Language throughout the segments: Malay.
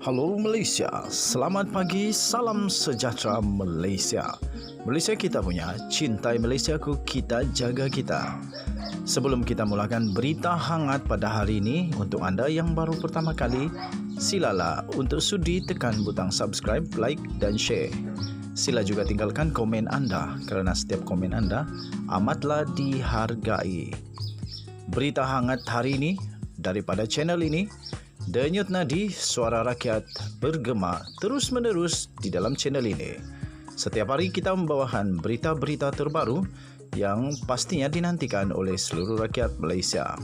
Halo Malaysia, selamat pagi, salam sejahtera Malaysia. Malaysia kita punya, cintai Malaysiaku, kita jaga kita. Sebelum kita mulakan berita hangat pada hari ini, untuk anda yang baru pertama kali, silalah untuk sudi tekan butang subscribe, like dan share. Sila juga tinggalkan komen anda kerana setiap komen anda amatlah dihargai. Berita hangat hari ini daripada channel ini, Denyut nadi suara rakyat bergema terus-menerus di dalam channel ini. Setiap hari kita membawakan berita-berita terbaru yang pastinya dinantikan oleh seluruh rakyat Malaysia.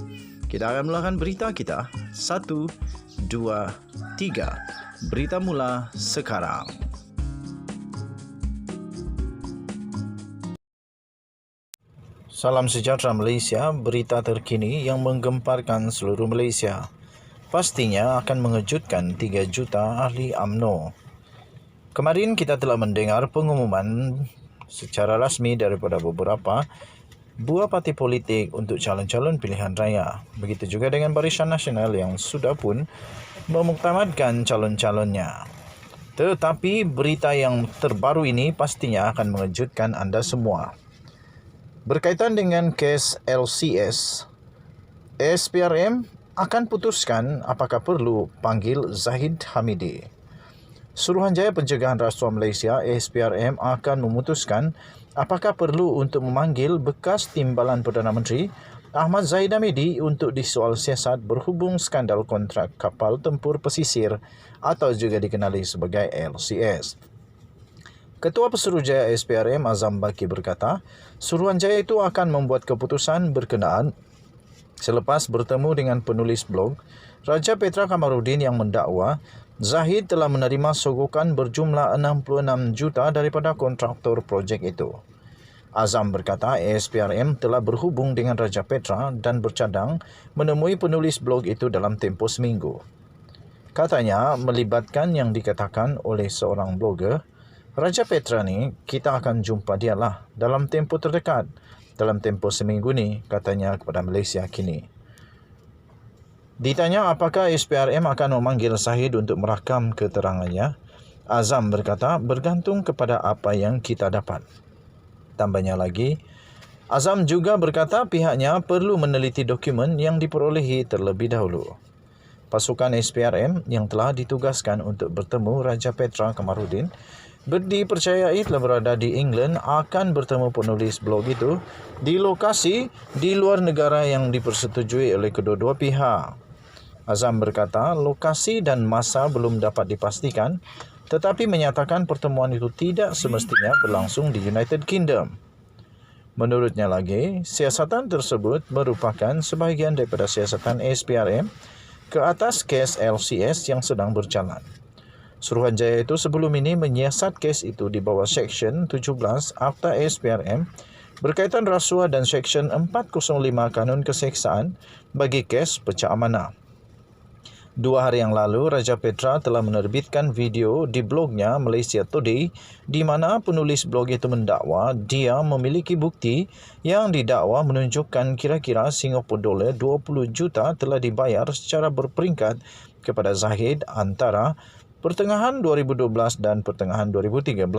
Kita akan mulakan berita kita. 1, 2, 3. Berita mula sekarang. Salam sejahtera Malaysia, berita terkini yang menggemparkan seluruh Malaysia. Pastinya akan mengejutkan 3 juta ahli UMNO. Kemarin kita telah mendengar pengumuman secara rasmi daripada beberapa buah parti politik untuk calon-calon pilihan raya. Begitu juga dengan Barisan Nasional yang sudah pun memuktamadkan calon-calonnya. Tetapi berita yang terbaru ini pastinya akan mengejutkan anda semua. Berkaitan dengan kes LCS, SPRM akan putuskan apakah perlu panggil Zahid Hamidi. Suruhanjaya Pencegahan Rasuah Malaysia SPRM akan memutuskan apakah perlu untuk memanggil bekas Timbalan Perdana Menteri Ahmad Zahid Hamidi untuk disoal siasat berhubung skandal kontrak kapal tempur pesisir atau juga dikenali sebagai LCS. Ketua Pesuruhjaya SPRM Azam Baki berkata, Suruhanjaya itu akan membuat keputusan berkenaan selepas bertemu dengan penulis blog Raja Petra Kamarudin yang mendakwa Zahid telah menerima sogokan berjumlah 66 juta daripada kontraktor projek itu. Azam berkata SPRM telah berhubung dengan Raja Petra dan bercadang menemui penulis blog itu dalam tempoh seminggu. Katanya melibatkan yang dikatakan oleh seorang blogger, Raja Petra ni kita akan jumpa dia lah dalam tempoh terdekat. Dalam tempoh seminggu ni, katanya kepada Malaysia Kini. Ditanya apakah SPRM akan memanggil Zahid untuk merakam keterangannya, Azam berkata bergantung kepada apa yang kita dapat. Tambahnya lagi, Azam juga berkata pihaknya perlu meneliti dokumen yang diperolehi terlebih dahulu. Pasukan SPRM yang telah ditugaskan untuk bertemu Raja Petra Kamarudin dipercayai telah berada di England akan bertemu penulis blog itu di lokasi di luar negara yang dipersetujui oleh kedua-dua pihak. Azam berkata lokasi dan masa belum dapat dipastikan tetapi menyatakan pertemuan itu tidak semestinya berlangsung di United Kingdom. Menurutnya lagi, siasatan tersebut merupakan sebahagian daripada siasatan SPRM ke atas kes LCS yang sedang berjalan. Suruhanjaya itu sebelum ini menyiasat kes itu di bawah Seksyen 17 Akta SPRM berkaitan rasuah dan Seksyen 405 Kanun Keseksaan bagi kes pecah amanah. 2 hari yang lalu, Raja Petra telah menerbitkan video di blognya Malaysia Today di mana penulis blog itu mendakwa dia memiliki bukti yang didakwa menunjukkan kira-kira $20 juta telah dibayar secara berperingkat kepada Zahid antara pertengahan 2012 dan pertengahan 2013.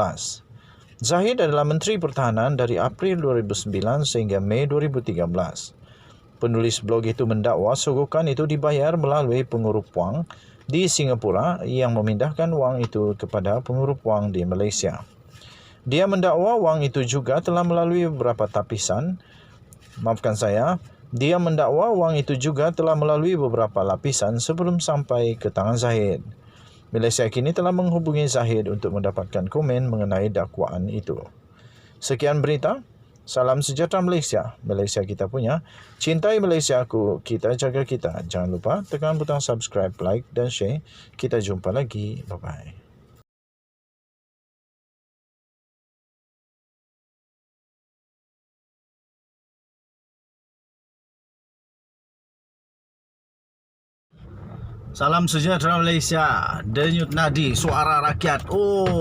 Zahid adalah Menteri Pertahanan dari April 2009 sehingga Mei 2013. Penulis blog itu mendakwa sogokan itu dibayar melalui pengurup wang di Singapura yang memindahkan wang itu kepada pengurup wang di Malaysia. Dia mendakwa wang itu juga telah melalui beberapa lapisan sebelum sampai ke tangan Zahid. Malaysia Kini telah menghubungi Zahid untuk mendapatkan komen mengenai dakwaan itu. Sekian berita. Salam sejahtera Malaysia. Malaysia kita punya. Cintai Malaysiaku, kita jaga kita. Jangan lupa tekan butang subscribe, like dan share. Kita jumpa lagi. Bye-bye. Salam sejahtera Malaysia. Denyut nadi suara rakyat.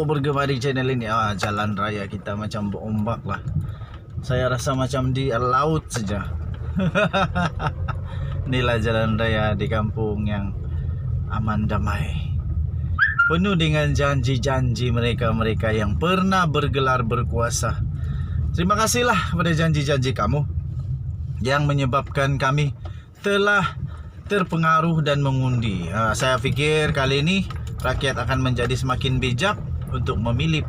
Bergema di channel ini. Jalan raya kita macam berombak lah. Saya rasa macam di laut saja. Inilah jalan raya di kampung yang aman damai. penuh dengan janji-janji mereka-mereka yang pernah bergelar berkuasa. Terima kasihlah kepada janji-janji kamu yang menyebabkan kami telah terpengaruh dan mengundi. Saya fikir kali ini rakyat akan menjadi semakin bijak untuk memilih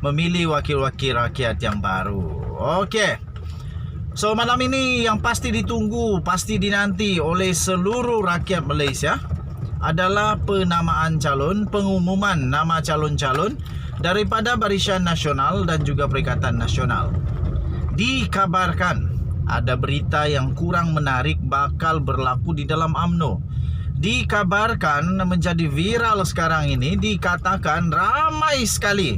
memilih wakil-wakil rakyat yang baru. Okey. So malam ini yang pasti ditunggu, pasti dinanti oleh seluruh rakyat Malaysia adalah penamaan calon, pengumuman nama calon-calon daripada Barisan Nasional dan juga Perikatan Nasional. Dikabarkan ada berita yang kurang menarik bakal berlaku di dalam UMNO. Dikabarkan menjadi viral sekarang ini, dikatakan ramai sekali.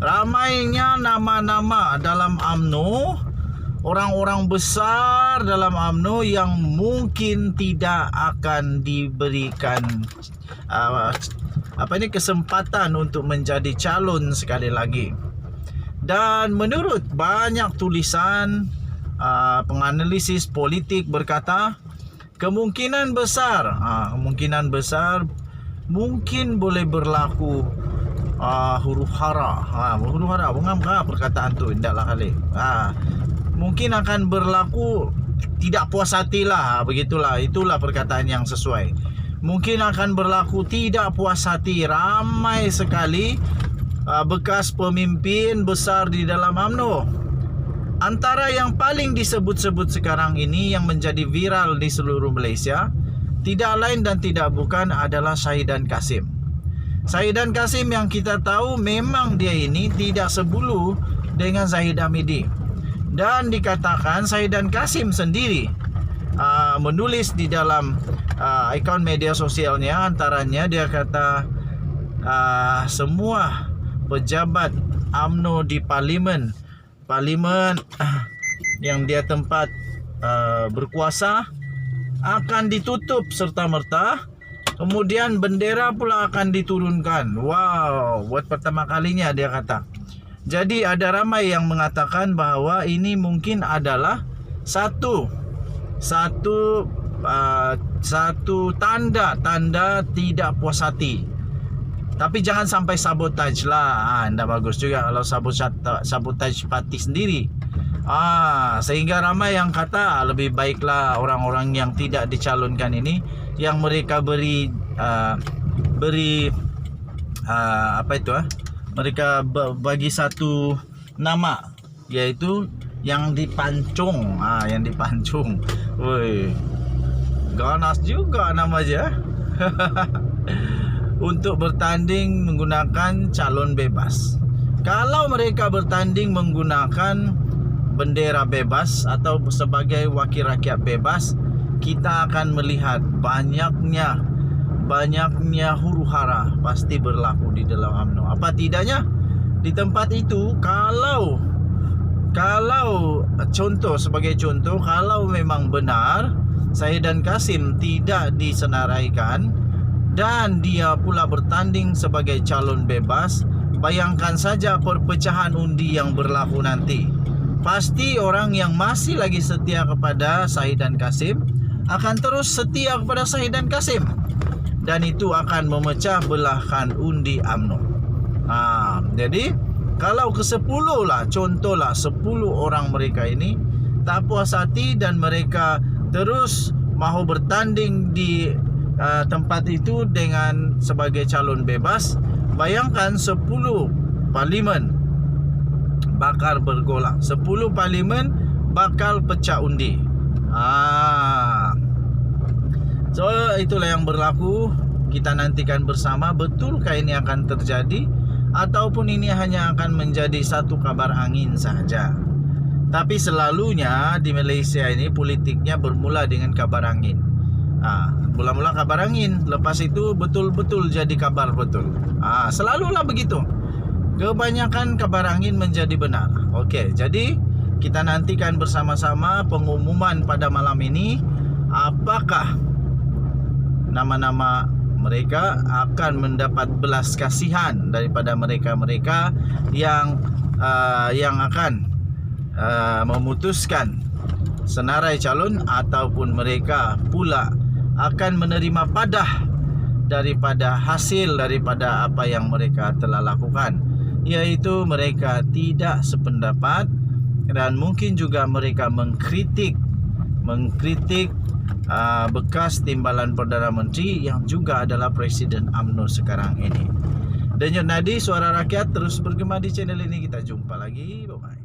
Ramainya nama-nama dalam UMNO, orang-orang besar dalam UMNO yang mungkin tidak akan diberikan kesempatan untuk menjadi calon sekali lagi. Dan menurut banyak tulisan penganalisis politik berkata kemungkinan besar mungkin boleh berlaku huru-hara. Huru-hara mengapa perkataan tu indaklah kali. Mungkin akan berlaku tidak puas hati lah, begitulah, itulah perkataan yang sesuai. Mungkin akan berlaku tidak puas hati ramai sekali bekas pemimpin besar di dalam UMNO. Antara yang paling disebut-sebut sekarang ini yang menjadi viral di seluruh Malaysia tidak lain dan tidak bukan adalah Syahidan Kasim. Syahidan Kasim yang kita tahu memang dia ini tidak sebulu dengan Zahid Hamidi. Dan dikatakan Syahidan Kasim sendiri menulis di dalam akaun media sosialnya, antaranya dia kata semua pejabat UMNO di parlimen yang dia tempat berkuasa akan ditutup serta-merta, kemudian bendera pula akan diturunkan. Wow, buat pertama kalinya dia kata. Jadi ada ramai yang mengatakan bahawa ini mungkin adalah satu tanda tidak puas hati. Tapi jangan sampai sabotaj lah. Anda bagus juga kalau sabotaj parti sendiri. Sehingga ramai yang kata lebih baiklah orang-orang yang tidak dicalonkan ini, yang mereka mereka bagi satu nama, yaitu yang dipancung. Yang dipancung. Woi, ganas juga nama aja. Untuk bertanding menggunakan calon bebas. Kalau mereka bertanding menggunakan bendera bebas atau sebagai wakil rakyat bebas, kita akan melihat banyaknya huru-hara pasti berlaku di dalam UMNO. Apa tidaknya di tempat itu, kalau sebagai contoh, kalau memang benar Syahidan Kasim tidak disenaraikan dan dia pula bertanding sebagai calon bebas, bayangkan saja perpecahan undi yang berlaku nanti. Pasti orang yang masih lagi setia kepada Syahidan Kasim akan terus setia kepada Syahidan Kasim, dan itu akan memecah belahkan undi UMNO. Jadi kalau ke-10 lah, contohlah 10 orang mereka ini tak puas hati dan mereka terus mahu bertanding di tempat itu dengan sebagai calon bebas, bayangkan 10 parlimen bakal bergolak, 10 parlimen bakal pecah undi. So itulah yang berlaku. Kita nantikan bersama, betulkah ini akan terjadi ataupun ini hanya akan menjadi satu kabar angin saja. Tapi selalunya di Malaysia ini politiknya bermula dengan kabar angin. Mula-mula kabar angin, lepas itu betul-betul jadi kabar betul. Selalulah begitu. Kebanyakan kabar angin menjadi benar. Okey, jadi kita nantikan bersama-sama pengumuman pada malam ini. Apakah nama-nama mereka akan mendapat belas kasihan daripada mereka-mereka yang akan memutuskan senarai calon, ataupun mereka pula akan menerima padah daripada hasil daripada apa yang mereka telah lakukan, iaitu mereka tidak sependapat dan mungkin juga mereka mengkritik bekas timbalan Perdana Menteri yang juga adalah Presiden UMNO sekarang ini. Denyut nadi suara rakyat terus bergema di channel ini. Kita jumpa lagi. Bye bye.